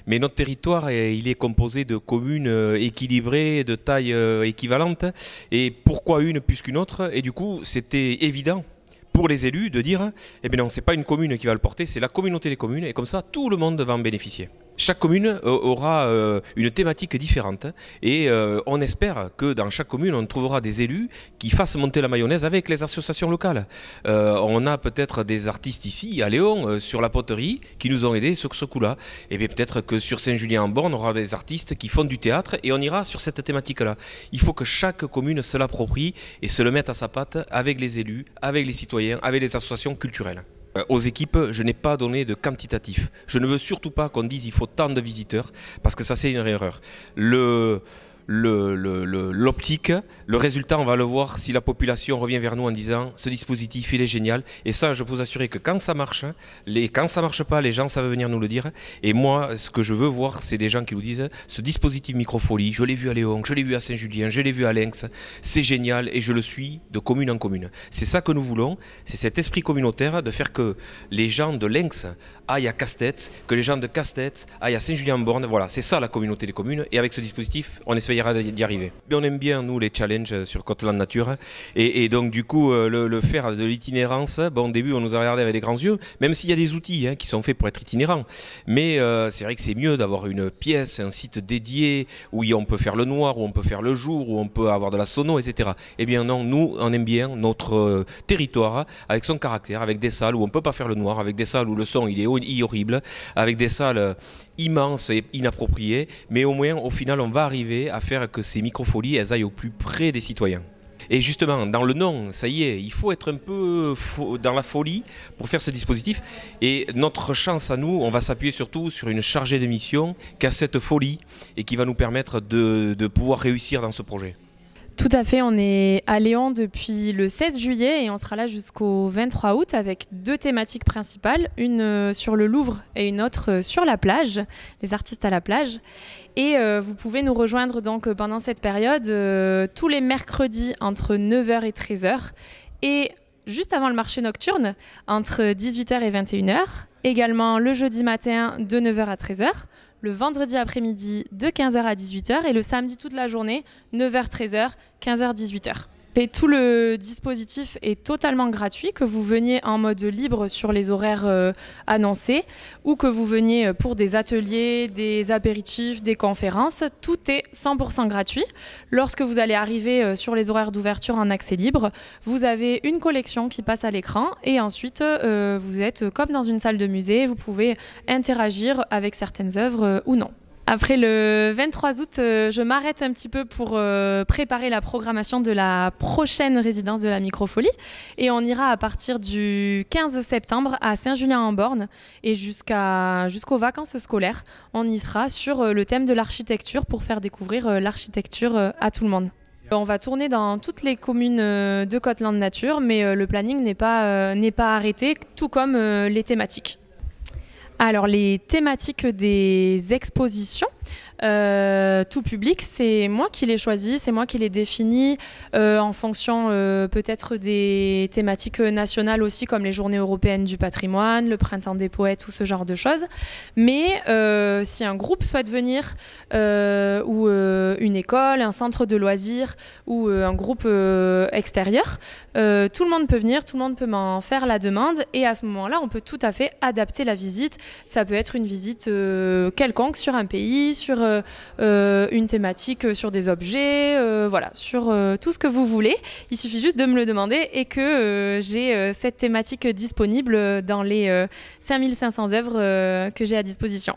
Mais notre territoire, il est composé de communes équilibrées, de taille équivalente. Et pourquoi une plus qu'une autre? Et du coup, c'était évident pour les élus de dire, eh bien non, c'est pas une commune qui va le porter, c'est la communauté des communes, et comme ça, tout le monde va en bénéficier. Chaque commune aura une thématique différente et on espère que dans chaque commune on trouvera des élus qui fassent monter la mayonnaise avec les associations locales. On a peut-être des artistes ici à Léon sur la poterie qui nous ont aidés sur ce coup-là. Et bien peut-être que sur Saint-Julien-en-Born on aura des artistes qui font du théâtre et on ira sur cette thématique-là. Il faut que chaque commune se l'approprie et se le mette à sa patte avec les élus, avec les citoyens, avec les associations culturelles. Aux équipes, je n'ai pas donné de quantitatif. Je ne veux surtout pas qu'on dise il faut tant de visiteurs, parce que ça c'est une erreur. L'optique, le résultat, on va le voir si la population revient vers nous en disant ce dispositif il est génial. Et ça, je peux vous assurer que quand ça marche, quand ça marche pas, les gens savent venir nous le dire. Et moi, ce que je veux voir, c'est des gens qui nous disent ce dispositif Microfolie, je l'ai vu à Léon, je l'ai vu à Saint-Julien, je l'ai vu à Lens, c'est génial et je le suis de commune en commune. C'est ça que nous voulons, c'est cet esprit communautaire de faire que les gens de Lens aillent à Castets, que les gens de Castets aillent à Saint-Julien-en-Born. Voilà, c'est ça la communauté des communes. Et avec ce dispositif, on espère d'y arriver. Mais on aime bien, nous, les challenges sur Côte-Land Nature. Et donc, du coup, le faire de l'itinérance, bon, au début, on nous a regardé avec des grands yeux, même s'il y a des outils qui sont faits pour être itinérants. Mais c'est vrai que c'est mieux d'avoir une pièce, un site dédié, où on peut faire le noir, où on peut faire le jour, où on peut avoir de la sono, etc. Eh bien non, nous, on aime bien notre territoire, avec son caractère, avec des salles où on ne peut pas faire le noir, avec des salles où le son, il est horrible, avec des salles immenses et inappropriées, mais au moins, au final, on va arriver à faire que ces microfolies, elles aillent au plus près des citoyens. Et justement, dans le nom, ça y est, il faut être un peu dans la folie pour faire ce dispositif. Et notre chance à nous, on va s'appuyer surtout sur une chargée de mission qui a cette folie et qui va nous permettre de pouvoir réussir dans ce projet. Tout à fait, on est à Léon depuis le 16 juillet et on sera là jusqu'au 23 août avec deux thématiques principales, une sur le Louvre et une autre sur la plage, les artistes à la plage. Et vous pouvez nous rejoindre donc pendant cette période tous les mercredis entre 9 h et 13 h et juste avant le marché nocturne entre 18 h et 21 h. Également le jeudi matin de 9 h à 13 h. Le vendredi après-midi de 15 h à 18 h et le samedi toute la journée, 9 h 13 h, 15 h 18 h. Et tout le dispositif est totalement gratuit, que vous veniez en mode libre sur les horaires annoncés ou que vous veniez pour des ateliers, des apéritifs, des conférences. Tout est 100% gratuit. Lorsque vous allez arriver sur les horaires d'ouverture en accès libre, vous avez une collection qui passe à l'écran et ensuite vous êtes comme dans une salle de musée. Vous pouvez interagir avec certaines œuvres ou non. Après le 23 août, je m'arrête un petit peu pour préparer la programmation de la prochaine résidence de la Microfolie. Et on ira à partir du 15 septembre à Saint-Julien-en-Born et jusqu'aux vacances scolaires. On y sera sur le thème de l'architecture pour faire découvrir l'architecture à tout le monde. On va tourner dans toutes les communes de Côte-Land Nature, mais le planning n'est pas arrêté, tout comme les thématiques. Alors les thématiques des expositions, tout public, c'est moi qui les choisis, c'est moi qui les définis en fonction peut-être des thématiques nationales aussi comme les journées européennes du patrimoine, le printemps des poètes ou ce genre de choses. Mais si un groupe souhaite venir ou une école, un centre de loisirs ou un groupe extérieur, tout le monde peut venir, tout le monde peut m'en faire la demande et à ce moment-là, on peut tout à fait adapter la visite. Ça peut être une visite quelconque sur un pays, sur une thématique, sur des objets, voilà, sur tout ce que vous voulez. Il suffit juste de me le demander et que j'ai cette thématique disponible dans les 5500 œuvres que j'ai à disposition.